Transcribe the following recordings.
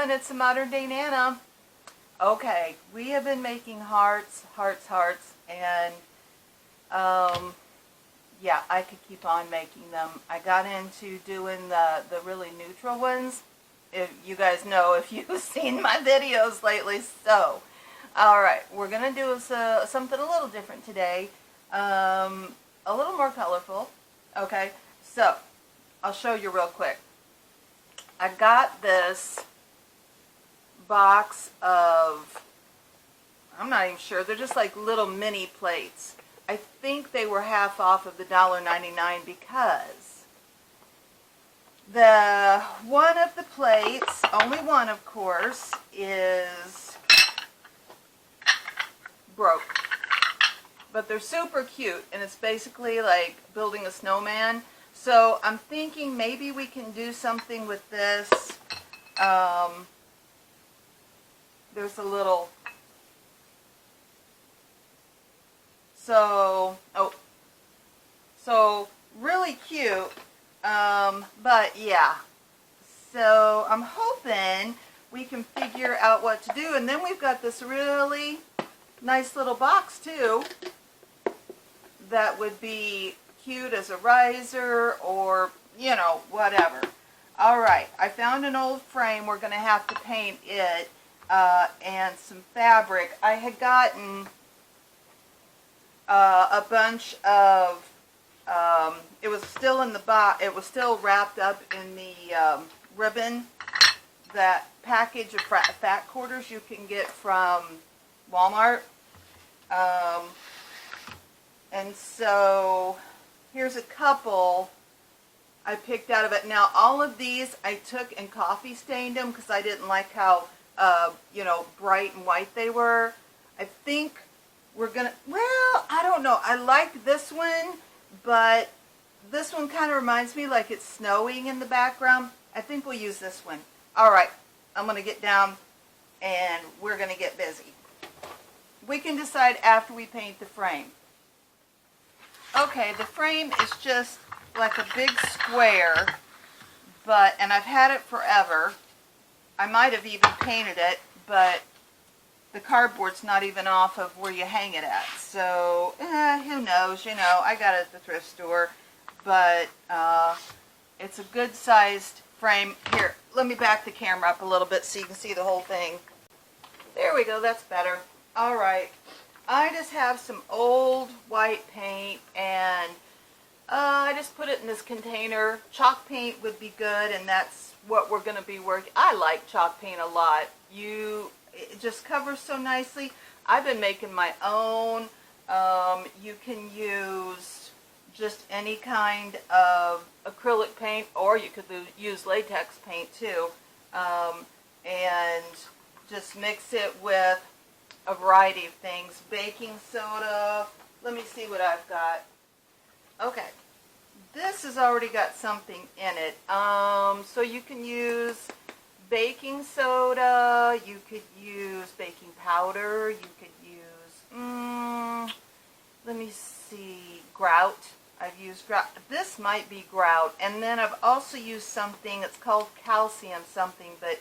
everyone, it's the Modern Day Nana. Okay, we have been making hearts, and yeah, I could keep on making them. I got into doing the really neutral ones. If you guys know, if you've seen my videos lately, so. Alright, we're going to do something a little different today. A little more colorful. Okay, so, I'll show you real quick. I got this box of, I'm not even sure, they're just like little mini plates. I think they were half off of the $1.99 because the one of the plates, only one of course, is broke. But they're super cute, and it's basically like building a snowman. So I'm thinking maybe we can do something with this. There's a little, so really cute, but yeah, so I'm hoping we can figure out what to do. And then we've got this really nice little box too that would be cute as a riser, or you know, whatever. Alright, I found an old frame. We're going to have to paint it, and some fabric. I had gotten a bunch of, it was still in the box, it was still wrapped up in the ribbon, that package of fat quarters you can get from Walmart. And so here's a couple I picked out of it. Now all of these I took and coffee stained them because I didn't like how you know, bright and white they were. I think we're gonna, well, I don't know, I like this one, but this one kind of reminds me like it's snowing in the background. I think we'll use this one. Alright, I'm gonna get down and we're gonna get busy. We can decide after we paint the frame. Okay, the frame is just like a big square, but, and I've had it forever. I might have even painted it, but the cardboard's not even off of where you hang it at. So, who knows, you know, I got it at the thrift store, but it's a good sized frame. Here, let me back the camera up a little bit so you can see the whole thing. There we go, that's better. Alright, I just have some old white paint, and I just put it in this container. Chalk paint would be good, and that's what we're going to be working. I like chalk paint a lot. It just covers so nicely. I've been making my own. You can use just any kind of acrylic paint, or you could use latex paint too, and just mix it with a variety of things. Baking soda. Let me see what I've got. Okay, this has already got something in it. So you can use baking soda, you could use baking powder, you could use, let me see, grout. I've used grout. This might be grout. And then I've also used something, it's called calcium something, but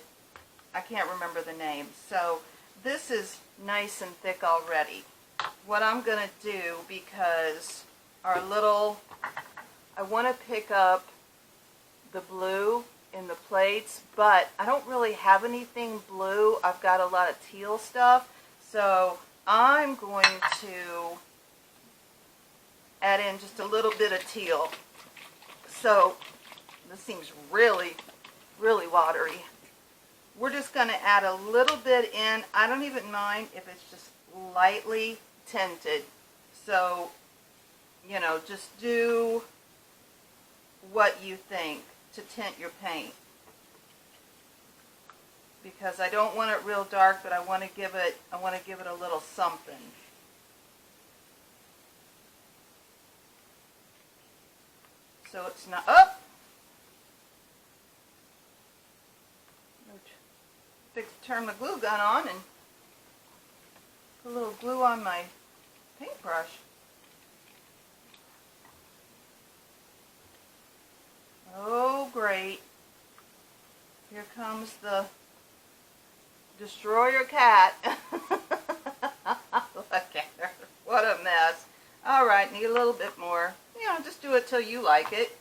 I can't remember the name. So this is nice and thick already. What I'm going to do, because our little, I want to pick up the blue in the plates, but I don't really have anything blue. I've got a lot of teal stuff, so I'm going to add in just a little bit of teal. So this seems really, really watery. We're just going to add a little bit in. I don't even mind if it's just lightly tinted. So, you know, just do what you think to tint your paint, because I don't want it real dark, but I want to give it a little something. So it's not up. Turn my glue gun on and put a little glue on my paintbrush. Oh, great. Here comes the destroy your cat. Look at her. What a mess. Alright, need a little bit more. You know, just do it till you like it.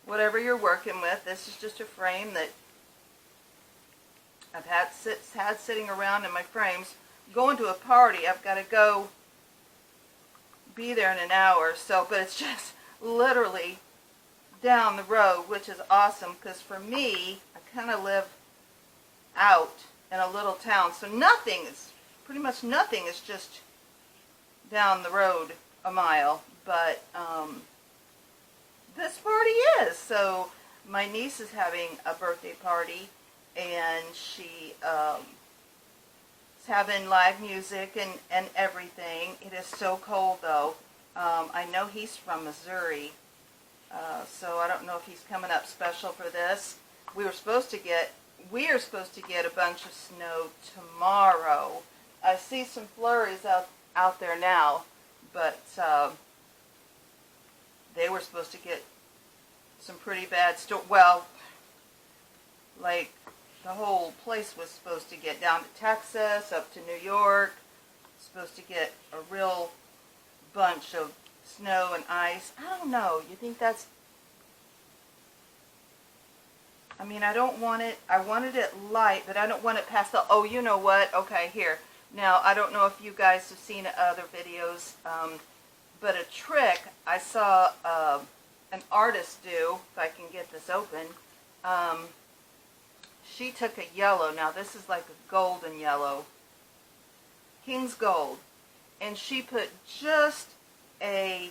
Whatever you're working with. This is just a frame that I've had sitting around in my frames. Going to a party, I've got to go be there in an hour or so, but it's just literally down the road, which is awesome because for me, I kind of live out in a little town, so pretty much nothing is just down the road a mile, but this party is. So my niece is having a birthday party, and she is having live music and everything. It is so cold though. I know he's from Missouri, so I don't know if he's coming up special for this. We are supposed to get a bunch of snow tomorrow. I see some flurries out there now, but they were supposed to get some pretty bad well, like the whole place was supposed to get down to Texas, up to New York, supposed to get a real bunch of snow and ice. I don't know. You think that's... I mean, I don't want it... I wanted it light, but I don't want it past the... Oh, you know what? Okay, here. Now, I don't know if you guys have seen other videos, but a trick I saw an artist do, if I can get this open, she took a yellow. Now, this is like a golden yellow. King's Gold. And she put just a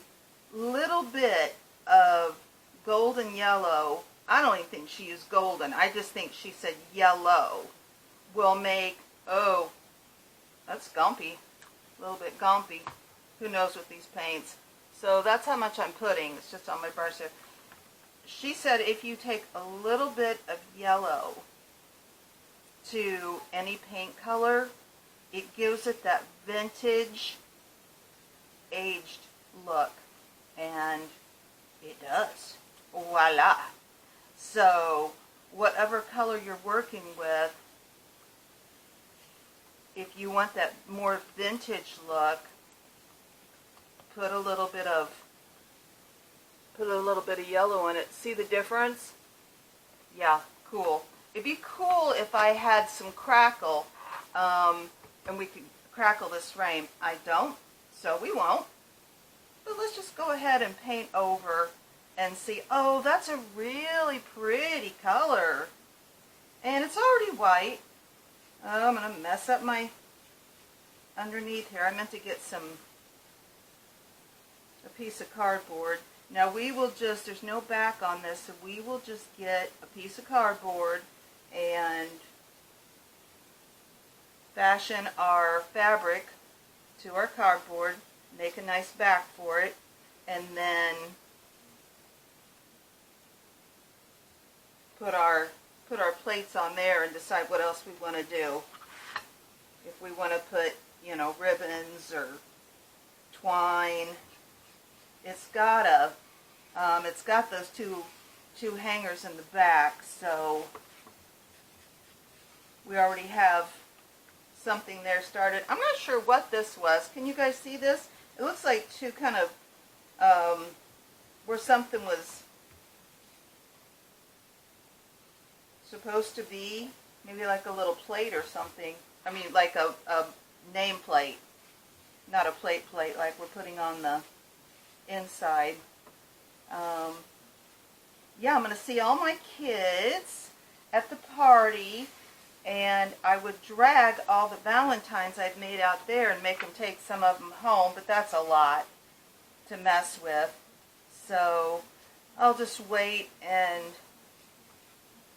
little bit of golden yellow. I don't even think she used golden. I just think she said yellow will make, oh, that's gumpy. A little bit gumpy. Who knows with these paints. So that's how much I'm putting. It's just on my brush here. She said if you take a little bit of yellow to any paint color, it gives it that vintage, aged look. And it does. Voila. So whatever color you're working with, if you want that more vintage look, put a little bit of yellow in it. See the difference? Yeah, cool. It'd be cool if I had some crackle, and we could crackle this frame. I don't, so we won't. But let's just go ahead and paint over and see. Oh, that's a really pretty color. And it's already white. Oh, I'm going to mess up my underneath here. I meant to get a piece of cardboard. Now we will just, there's no back on this, so we will just get a piece of cardboard and fashion our fabric to our cardboard, make a nice back for it, and then put our plates on there and decide what else we want to do. If we want to put, you know, ribbons or twine. It's got those two hangers in the back, so we already have something there started. I'm not sure what this was. Can you guys see this? It looks like two kind of where something was supposed to be, maybe like a little plate or something. I mean, like a name plate, not a plate like we're putting on the inside. Yeah, I'm going to see all my kids at the party, and I would drag all the Valentines I've made out there and make them take some of them home, but that's a lot to mess with. So I'll just wait and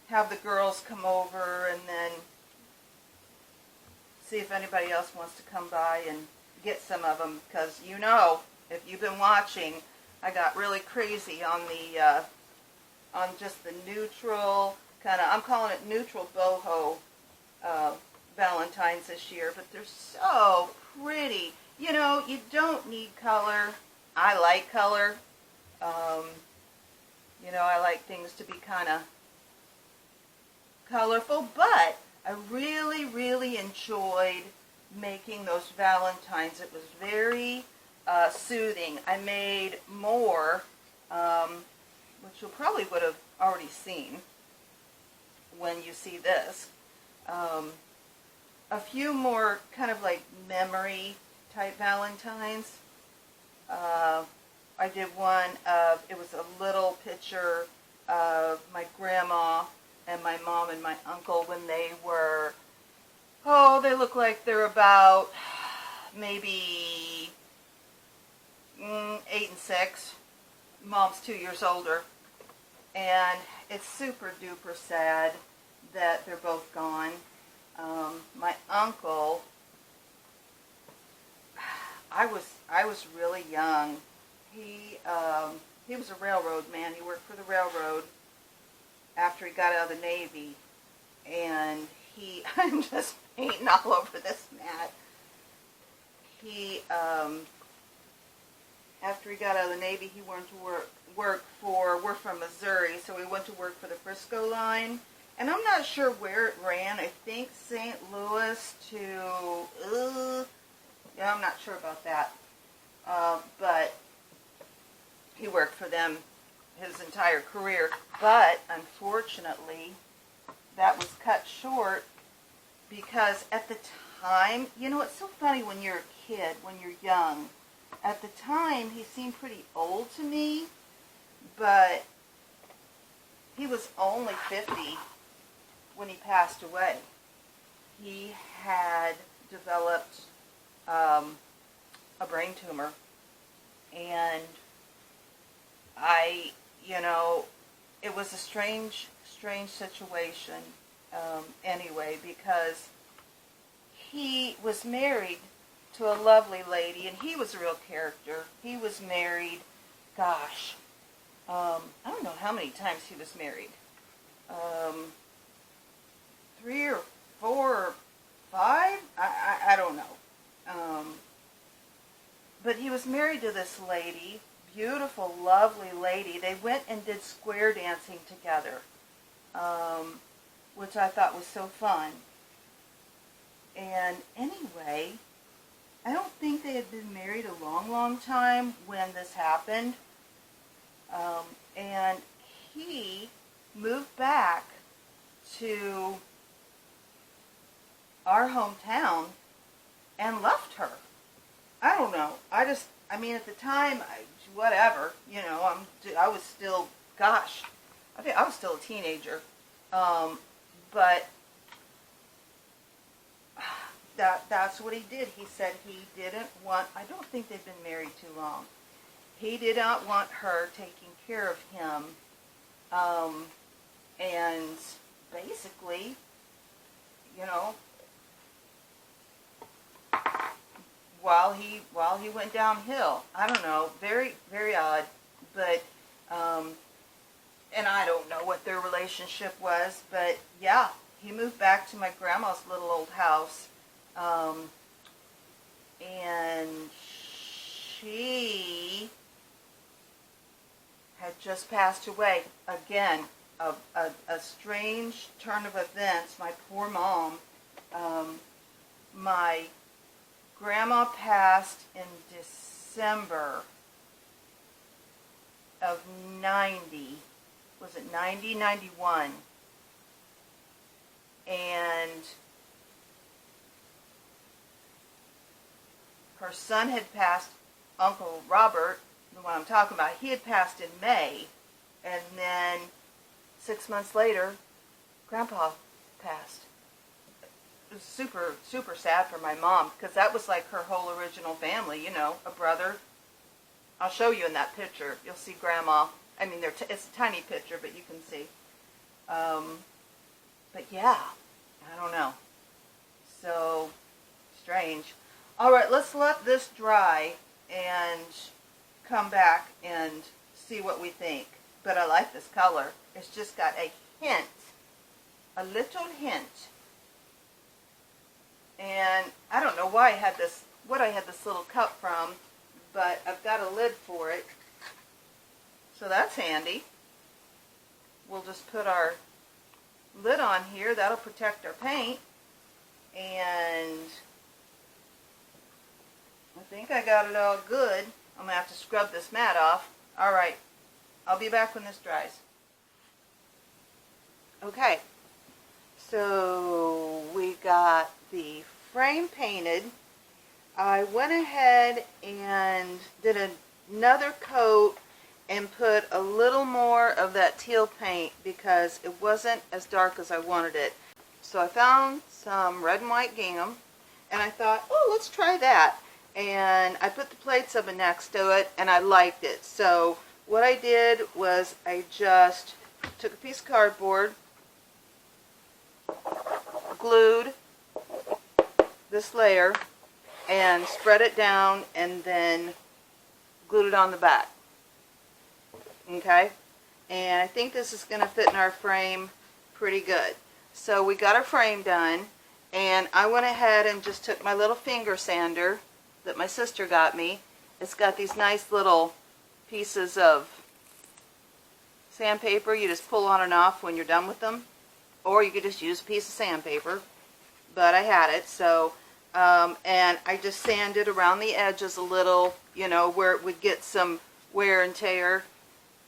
have the girls come over and then see if anybody else wants to come by and get some of them, because you know, if you've been watching, I got really crazy on the on just the neutral kind of, I'm calling it neutral boho Valentines this year, but they're so pretty. You know, you don't need color. I like color. You know, I like things to be kind of colorful, but I really, really enjoyed making those Valentines. It was very soothing. I made more, which you probably would have already seen when you see this. A few more kind of like memory type Valentines. I did one of, it was a little picture of my grandma and my mom and my uncle when they were, oh, they look like they're about maybe 8 and 6. Mom's 2 years older. And it's super duper sad that they're both gone. My uncle, I was really young. He was a railroad man. He worked for the railroad after he got out of the Navy. And I'm just painting all over this mat. After he got out of the Navy, he went to we're from Missouri, so we went to work for the Frisco line. And I'm not sure where it ran. I think St. Louis to, yeah, I'm not sure about that. But he worked for them his entire career. But unfortunately, that was cut short because at the time, you know, it's so funny when you're a kid, when you're young. At the time, he seemed pretty old to me, but he was only 50 when he passed away. He had developed a brain tumor, and it was a strange situation anyway, because he was married to a lovely lady, and he was a real character. He was married, gosh, I don't know how many times he was married. 3 or 4 or 5? I don't know. But he was married to this lady, beautiful, lovely lady. They went and did square dancing together, which I thought was so fun. And anyway, I don't think they had been married a long, long time when this happened. And he moved back to our hometown and left her. I don't know. I mean, at the time, whatever, you know, I was still, gosh, I think I was still a teenager. But that's what he did. He said he didn't want, I don't think they've been married too long. He did not want her taking care of him. And basically, you know, while he went downhill. I don't know, very, very odd, but, and I don't know what their relationship was, but yeah, he moved back to my grandma's little old house, and she had just passed away. Again, a strange turn of events. My poor mom, my grandma passed in December of 90. Was it 90, 91? And her son had passed, Uncle Robert, the one I'm talking about, he had passed in May. And then 6 months later, Grandpa passed. It was super, super sad for my mom, because that was like her whole original family, you know, a brother. I'll show you in that picture. You'll see Grandma. I mean, it's a tiny picture, but you can see. But yeah, I don't know. So, strange. All right, let's let this dry and come back and see what we think. But I like this color. It's just got a hint, a little hint. And I don't know why I had this, what I had this little cup from, but I've got a lid for it. So that's handy. We'll just put our lid on here. That'll protect our paint. And I think I got it all good. I'm going to have to scrub this mat off. Alright, I'll be back when this dries. Okay, so we got the frame painted. I went ahead and did another coat and put a little more of that teal paint because it wasn't as dark as I wanted it. So I found some red and white gingham and I thought, oh, let's try that. And I put the plates of it next to it and I liked it. So what I did was I just took a piece of cardboard, glued this layer and spread it down and then glued it on the back. Okay, and I think this is going to fit in our frame pretty good. So we got our frame done, and I went ahead and just took my little finger sander that my sister got me. It's got these nice little pieces of sandpaper. You just pull on and off when you're done with them, or you could just use a piece of sandpaper, but I had it. So and I just sanded around the edges a little, you know, where it would get some wear and tear,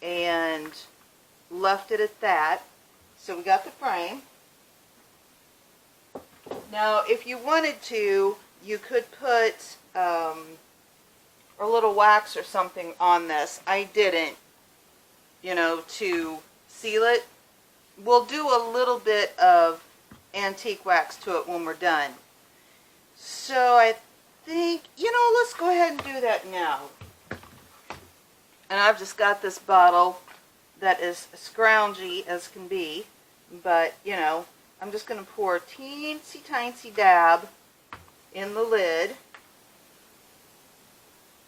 and left it at that. So we got the frame. Now if you wanted to, you could put a little wax or something on this. I didn't, you know, to seal it. We'll do a little bit of antique wax to it when we're done. So I think, you know, let's go ahead and do that now. And I've just got this bottle that is scroungy as can be, but, you know, I'm just going to pour a teensy tiny dab in the lid.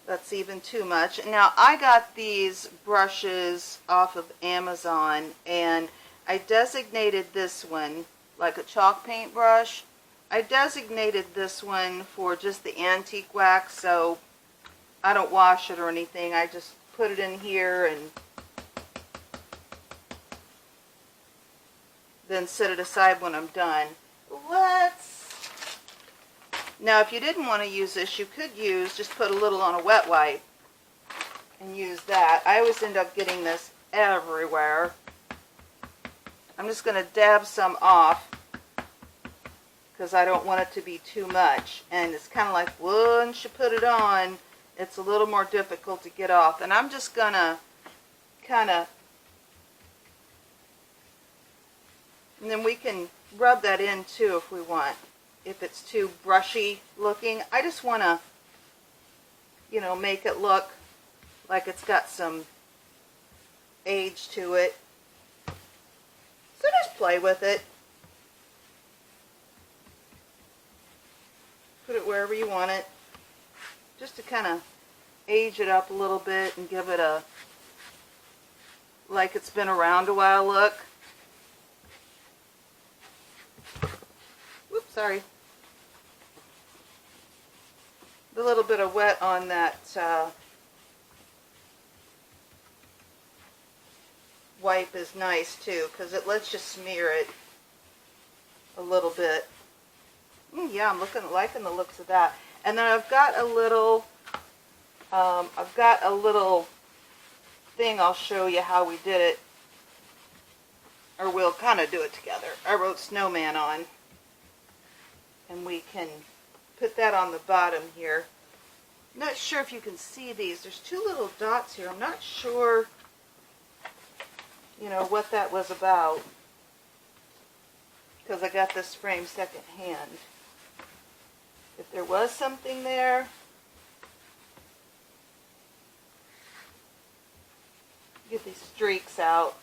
That's even too much. Now, I got these brushes off of Amazon, and I designated this one like a chalk paint brush. I designated this one for just the antique wax, so I don't wash it or anything. I just put it in here and then set it aside when I'm done. Now if you didn't want to use this, you could just put a little on a wet wipe and use that. I always end up getting this everywhere. I'm just going to dab some off because I don't want it to be too much. And it's kind of like once you put it on, it's a little more difficult to get off. And I'm just going to kind of, and then we can rub that in too if we want. If it's too brushy looking, I just want to, you know, make it look like it's got some age to it. So just play with it. Put it wherever you want it, just to kind of age it up a little bit and give it a, like it's been around a while look. Whoops, sorry. A little bit of wet on that wipe is nice too, because it lets you smear it a little bit. Yeah, I'm liking the looks of that. And then I've got a little thing. I'll show you how we did it, or we'll kind of do it together. I wrote Snowman on, and we can put that on the bottom here. I'm not sure if you can see these. There's two little dots here. I'm not sure, you know, what that was about, because I got this frame second hand. If there was something there, get these streaks out.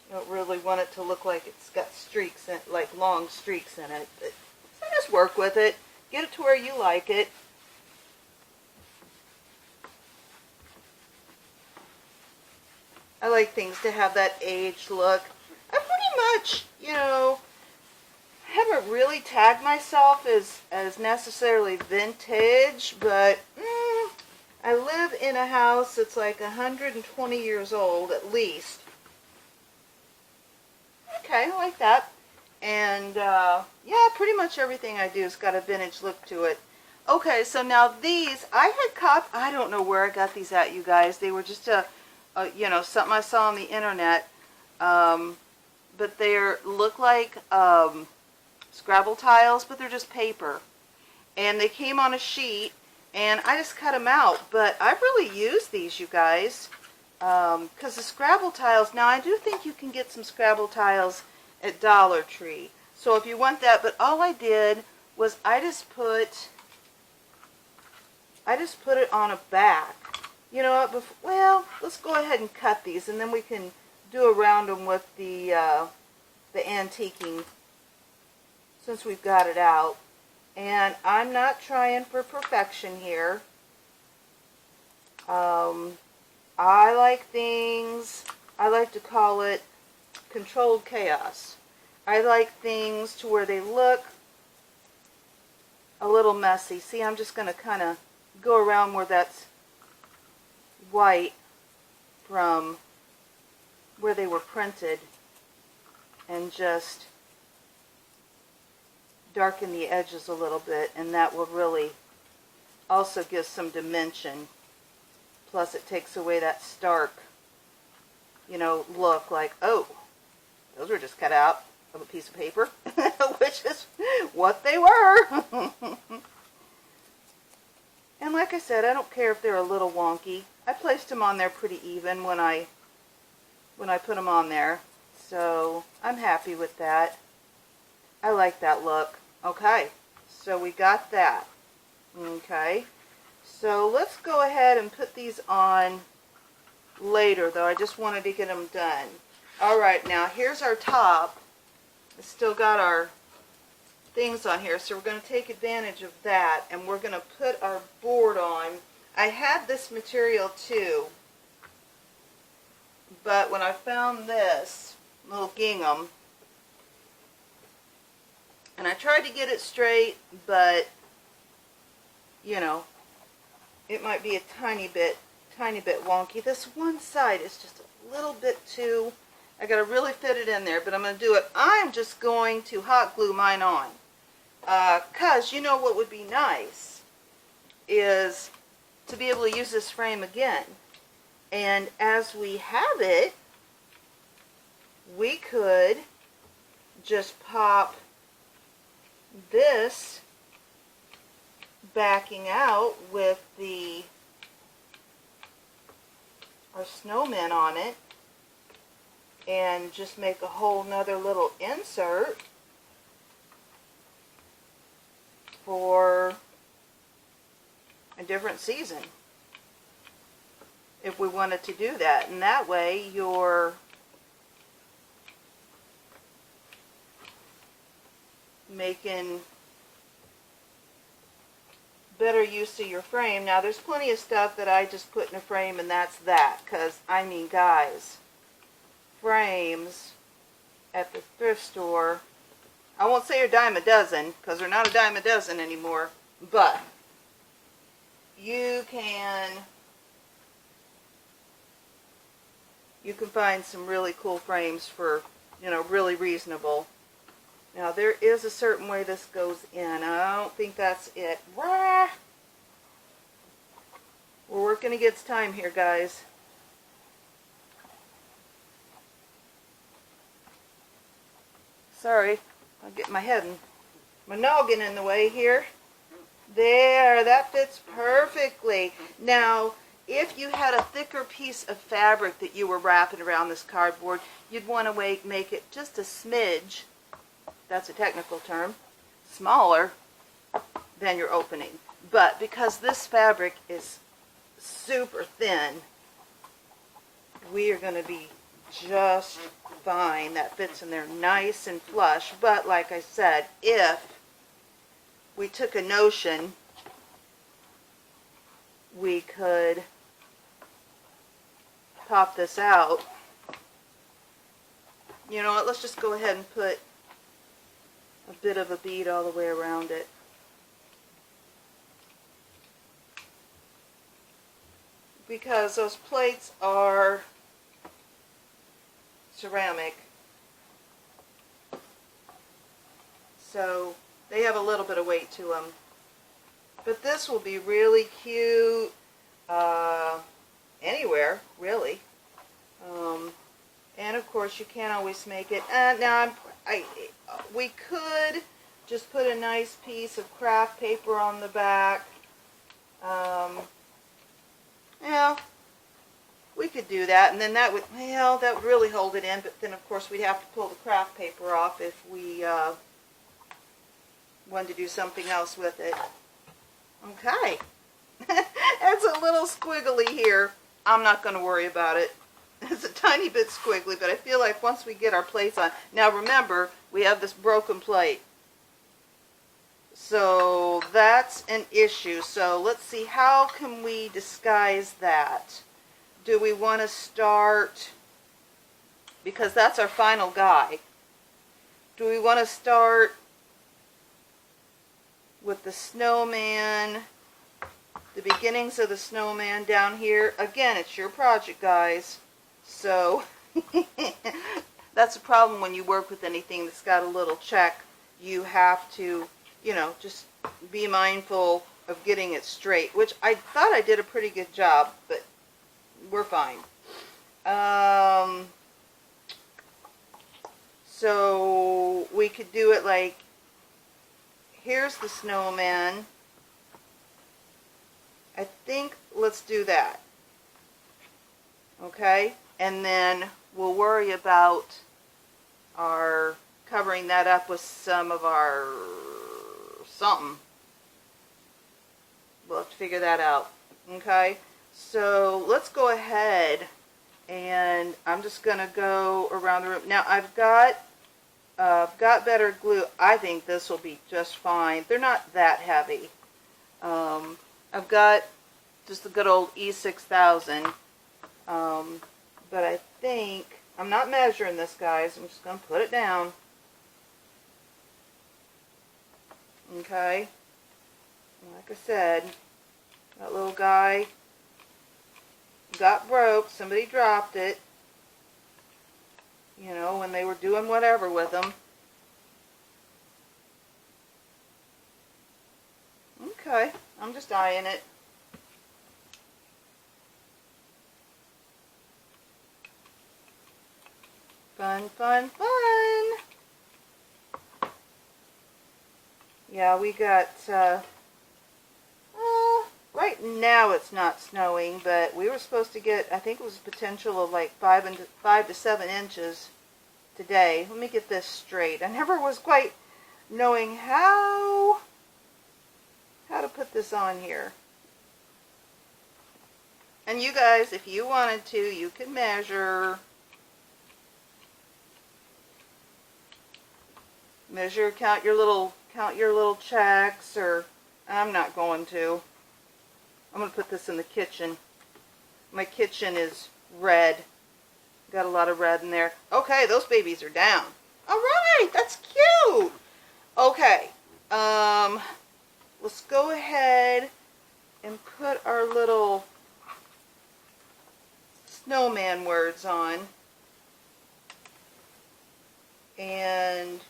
You don't really want it to look like it's got streaks in, like long streaks in it. But so just work with it. Get it to where you like it. I like things to have that aged look. I pretty much, you know, haven't really tagged myself as necessarily vintage, but I live in a house that's like 120 years old at least. Okay, Okay, I like that. And yeah, pretty much everything I do has got a vintage look to it. Okay, so now these, I don't know where I got these at, you guys. They were just you know, something I saw on the internet. But they look like Scrabble tiles, but they're just paper. And they came on a sheet, and I just cut them out. But I've really used these, you guys, because the Scrabble tiles, now I do think you can get some Scrabble tiles at Dollar Tree. So if you want that, but all I did was I just put it on a back. You know what, well, let's go ahead and cut these, and then we can do around them with the antiquing, since we've got it out. And I'm not trying for perfection here. I like things, I like to call it controlled chaos. I like things to where they look a little messy. See, I'm just going to kind of go around where that's white from where they were printed and just darken the edges a little bit, and that will really also give some dimension. Plus it takes away that stark, you know, look like, oh, those were just cut out of a piece of paper, which is what they were. And like I said, I don't care if they're a little wonky. I placed them on there pretty even when I put them on there. So I'm happy with that. I like that look. Okay, so we got that. Okay, so let's go ahead and put these on later, though. I just wanted to get them done. Alright, now here's our top. It's still got our things on here, so we're going to take advantage of that, and we're going to put our board on. I had this material too, but when I found this little gingham, and I tried to get it straight, but you know, it might be a tiny bit wonky. This one side is just a little bit too, I got to really fit it in there, but I'm going to do it. I'm just going to hot glue mine on. Because you know what would be nice is to be able to use this frame again. And as we have it, we could just pop this backing out with our snowman on it, and just make a whole nother little insert for a different season, if we wanted to do that. And that way you're making better use of your frame. Now there's plenty of stuff that I just put in a frame, and that's that, because I mean, guys, frames at the thrift store, I won't say a dime a dozen, because they're not a dime a dozen anymore, but you can find some really cool frames for, you know, really reasonable. Now there is a certain way this goes in. I don't think that's it. We're working against time here, guys. Sorry, I'll get my head and my noggin in the way here. There, that fits perfectly. Now, if you had a thicker piece of fabric that you were wrapping around this cardboard, you'd want to make it just a smidge, that's a technical term, smaller than your opening. But because this fabric is super thin, we are going to be just fine. That fits in there nice and flush. But like I said, if we took a notion, we could pop this out. You know what, let's just go ahead and put a bit of a bead all the way around it. Because those plates are ceramic, so they have a little bit of weight to them. But this will be really cute anywhere, really. And of course, you can't always make it. Now, we could just put a nice piece of craft paper on the back. Yeah, we could do that, and then that would, well, that would really hold it in. But then, of course, we'd have to pull the craft paper off if we wanted to do something else with it. Okay. It's a little squiggly here. I'm not going to worry about it. It's a tiny bit squiggly, but I feel like once we get our plates on. Now remember, we have this broken plate. So that's an issue. So let's see, how can we disguise that? Do we want to start, because that's our final guy. Do we want to start with the snowman, the beginnings of the snowman down here? Again, it's your project, guys. So that's the problem when you work with anything that's got a little check. You have to, you know, just be mindful of getting it straight, which I thought I did a pretty good job, but we're fine. So we could do it like, here's the snowman. I think let's do that. Okay? And then we'll worry about our covering that up with some of our something. We'll have to figure that out. Okay? So let's go ahead, and I'm just going to go around the room. Now I've got better glue. I think this will be just fine. They're not that heavy. I've got just the good old E6000. But I think, I'm not measuring this, guys. I'm just going to put it down. Okay. Like I said, that little guy got broke. Somebody dropped it. You know, when they were doing whatever with them. Okay. I'm just eyeing it. Fun, fun, fun. Yeah, we got, right now it's not snowing, but we were supposed to get, I think it was a potential of like 5 to 7 inches today. Let me get this straight. I never was quite knowing how to put this on here. And you guys, if you wanted to, you could measure, count your little checks, or I'm not going to. I'm going to put this in the kitchen. My kitchen is red. Got a lot of red in there. Okay, those babies are down. All right, that's cute. Okay, let's go ahead and put our little snowman words on. And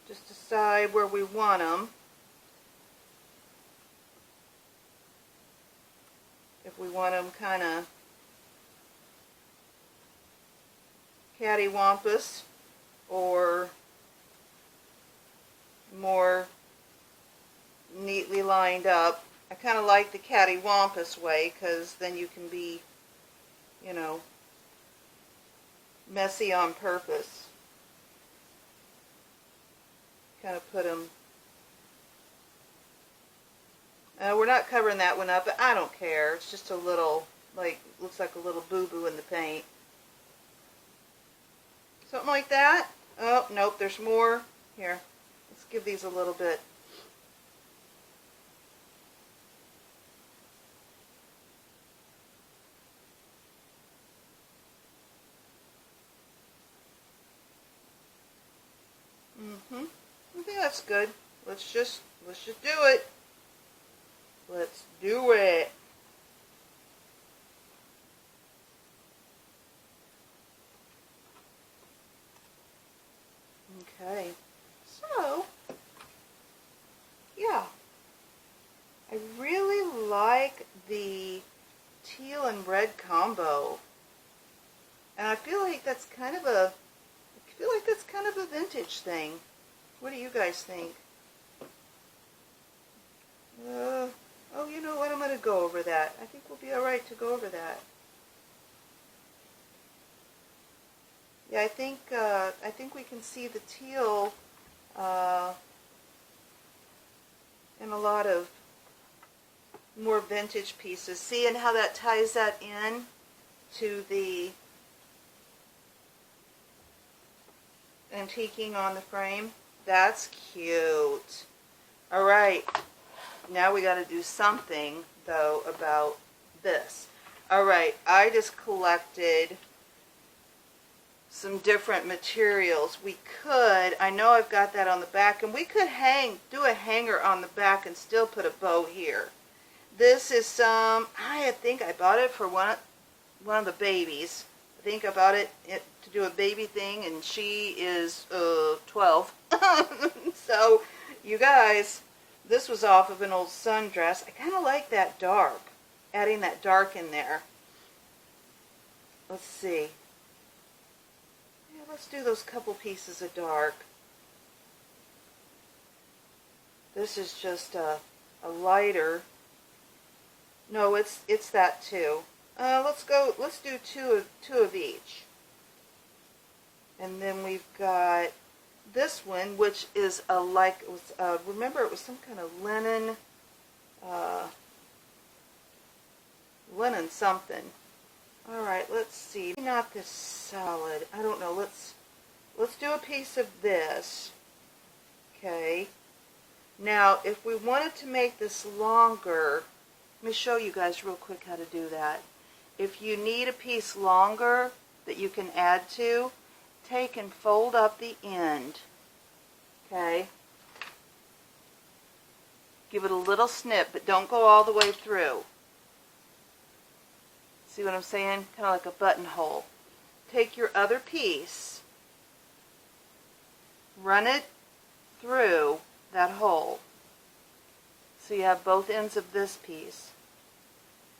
just decide where we want them. If we want them kind of cattywampus or more neatly lined up. I kind of like the cattywampus way, because then you can be, you know, messy on purpose. Kind of put them. We're not covering that one up, but I don't care. It's just a little, like, looks like a little boo-boo in the paint. Something like that. Oh, nope, there's more. Here, let's give these a little bit. I think that's good. Let's just do it. Let's do it. Okay. So, vintage thing. What do you guys think? Oh, you know what? I'm going to go over that. I think we'll be all right to go over that. Yeah, I think we can see the teal in a lot of more vintage pieces. See, and how that ties that in to the antiquing on the frame. That's cute. All right, now we got to do something though about this. All right, I just collected some different materials. We could, I know I've got that on the back, and we could do a hanger on the back and still put a bow here. This is some, I think I bought it for one of the babies. I think I bought it to do a baby thing, and she is 12. So, you guys, this was off of an old sundress. I kind of like that dark, adding that dark in there. Let's see. Let's do those couple pieces of dark. This is just a lighter. No, it's that too. Let's do two of each. And then we've got this one, which is remember it was some kind of linen something. All right, let's see. Not this solid. I don't know. Let's do a piece of this. Okay. Now, if we wanted to make this longer, let me show you guys real quick how to do that. If you need a piece longer that you can add to, take and fold up the end. Okay. Give it a little snip, but don't go all the way through. See what I'm saying? Kind of like a buttonhole. Take your other piece, run it through that hole. So you have both ends of this piece.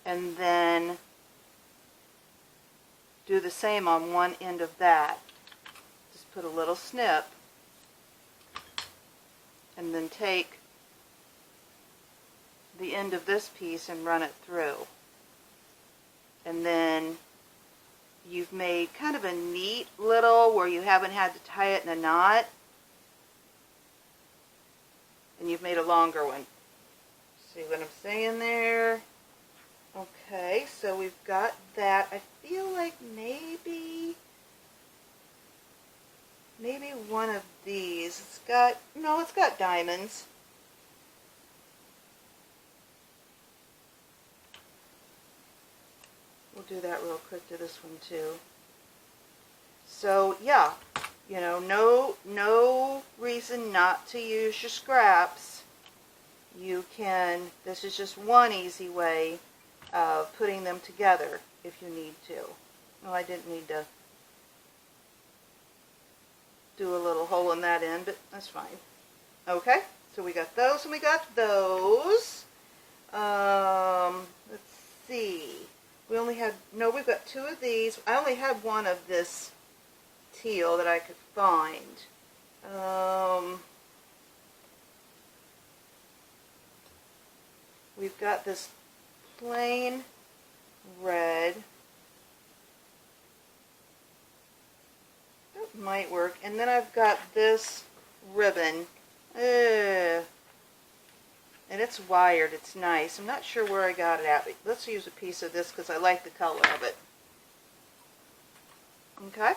And then do the same on one end of that. Just put a little snip. And then take the end of this piece and run it through. And then you've made kind of a neat little where you haven't had to tie it in a knot. And you've made a longer one. See what I'm saying there? Okay, so we've got that. I feel like maybe one of these. It's got diamonds. We'll do that real quick to this one too. So yeah, you know, no reason not to use your scraps. You can, this is just one easy way of putting them together if you need to. No, I didn't need to do a little hole in that end, but that's fine. Okay, so we got those and we got those. Let's see. We only had, no, we've got two of these. I only had one of this teal that I could find. We've got this plain red. That might work. And then I've got this ribbon. And it's wired. It's nice. I'm not sure where I got it at, but let's use a piece of this because I like the color of it. Okay.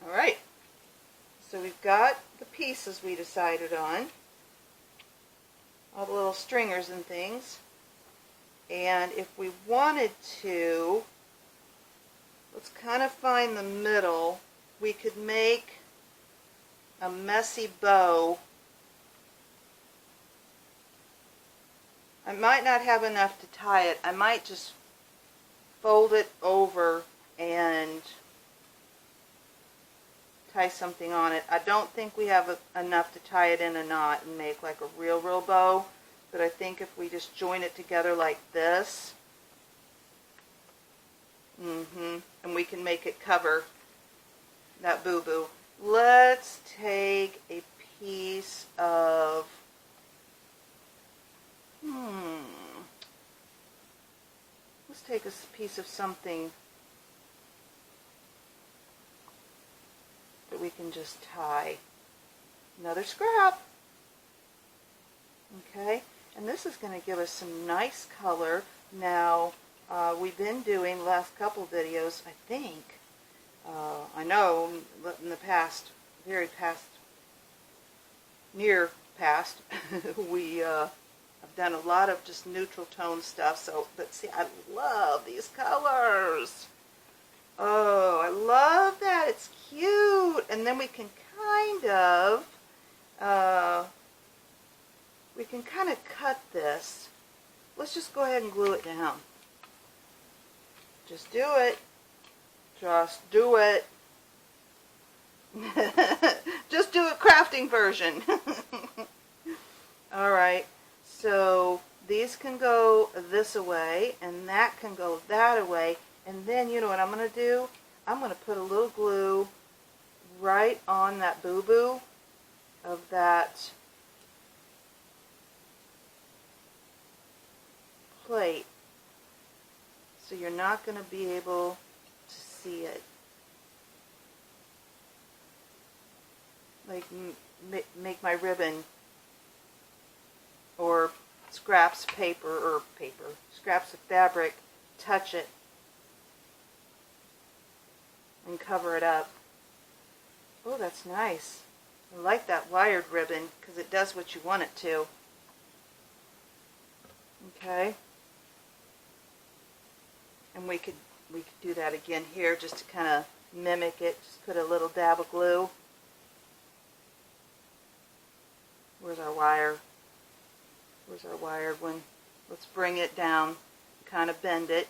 All right. So we've got the pieces we decided on. All the little stringers and things. And if we wanted to, let's kind of find the middle. We could make a messy bow. I might not have enough to tie it. I might just fold it over and tie something on it. I don't think we have enough to tie it in a knot and make like a real bow, but I think if we just join it together like this, and we can make it cover that boo-boo. piece of something that we can just tie. Another scrap. Okay, and this is going to give us some nice color. Now, we've been doing the last couple videos, I think, I know in the past, very past, near past, we have done a lot of just neutral tone stuff. So, but see, I love these colors. Oh, I love that. It's cute. And then we can kind of cut this. Let's just go ahead and glue it down. Just do it. Just do it. Just do a crafting version. Alright, so these can go this away, and that can go that away. And then, you know what I'm going to do? I'm going to put a little glue right on that boo-boo of that plate. So you're not going to be able to see it. Like make my ribbon or scraps of paper, scraps of fabric, touch it and cover it up. Oh, that's nice. I like that wired ribbon because it does what you want it to. Okay. And we could do that again here just to kind of mimic it. Just put a little dab of glue. Where's our wire? Where's our wired one? Let's bring it down, kind of bend it.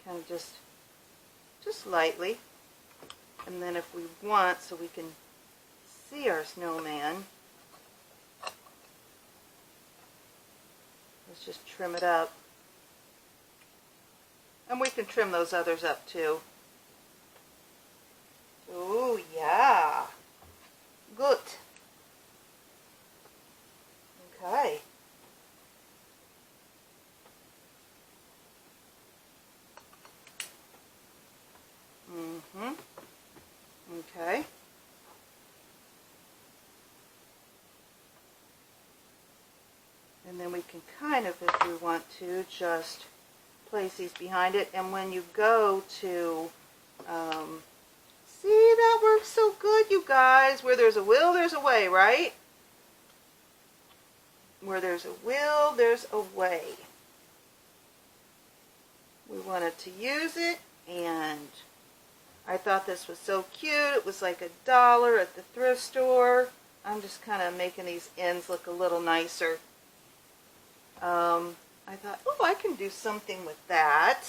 Kind of just lightly. And then if we want, so we can see our snowman, let's just trim it up. And we can trim those others up too. Oh yeah. Good. Okay. Okay. And then we can kind of, if we want to, just place these behind it. And when you go to, see, that works so good, you guys. Where there's a will, there's a way, right? Where there's a will, there's a way. We wanted to use it, and I thought this was so cute. It was like $1 at the thrift store. I'm just kind of making these ends look a little nicer. I thought, oh, I can do something with that.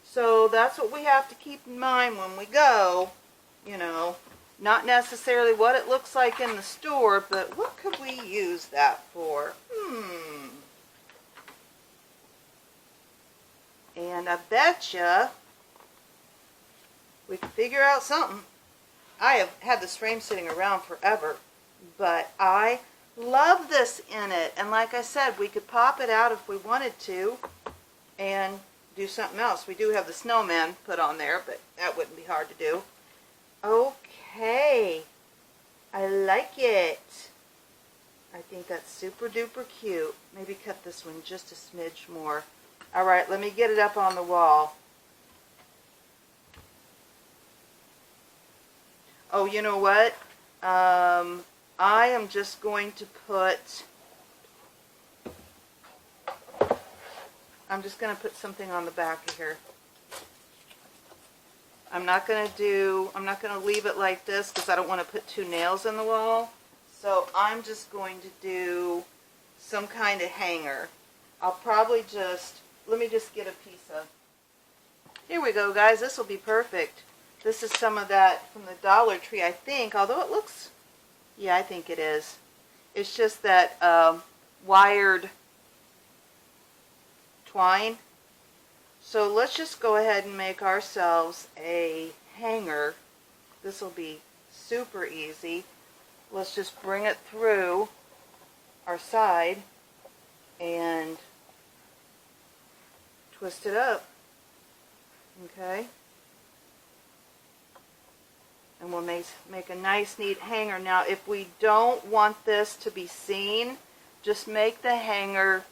So that's what we have to keep in mind when we go. You know, not necessarily what it looks like in the store, but what could we use that for? And I betcha we could figure out something. I have had this frame sitting around forever, but I love this in it. And like I said, we could pop it out if we wanted to and do something else. We do have the snowman put on there, but that wouldn't be hard to do. Okay, I like it. I think that's super duper cute. Maybe cut this one just a smidge more. All right, let me get it up on the wall. Oh, you know what? I am just going to put, I'm just going to put something on the back of here. I'm not going to leave it like this because I don't want to put 2 nails in the wall. So I'm just going to do some kind of hanger. I'll probably just, let me just get a piece of, here we go, guys. This will be perfect. This is some of that from the Dollar Tree, I think, although it looks, yeah, I think it is. It's just that wired twine. So let's just go ahead and make ourselves a hanger. This will be super easy. Let's just bring it through our side and twist it up. Okay. And we'll make a nice neat hanger. Now if we don't want this to be seen, just make the hanger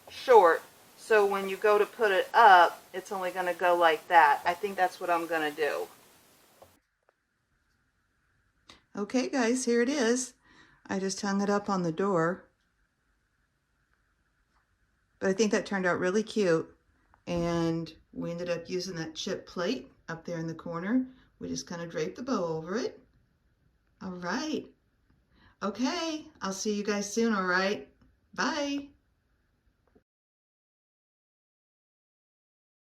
short, so when you go to put it up, it's only going to go like that. I think that's what I'm going to do. Okay guys, here it is. I just hung it up on the door. But I think that turned out really cute. And we ended up using that chip plate up there in the corner. We just kind of draped the bow over it. All right. Okay, I'll see you guys soon, all right? Bye.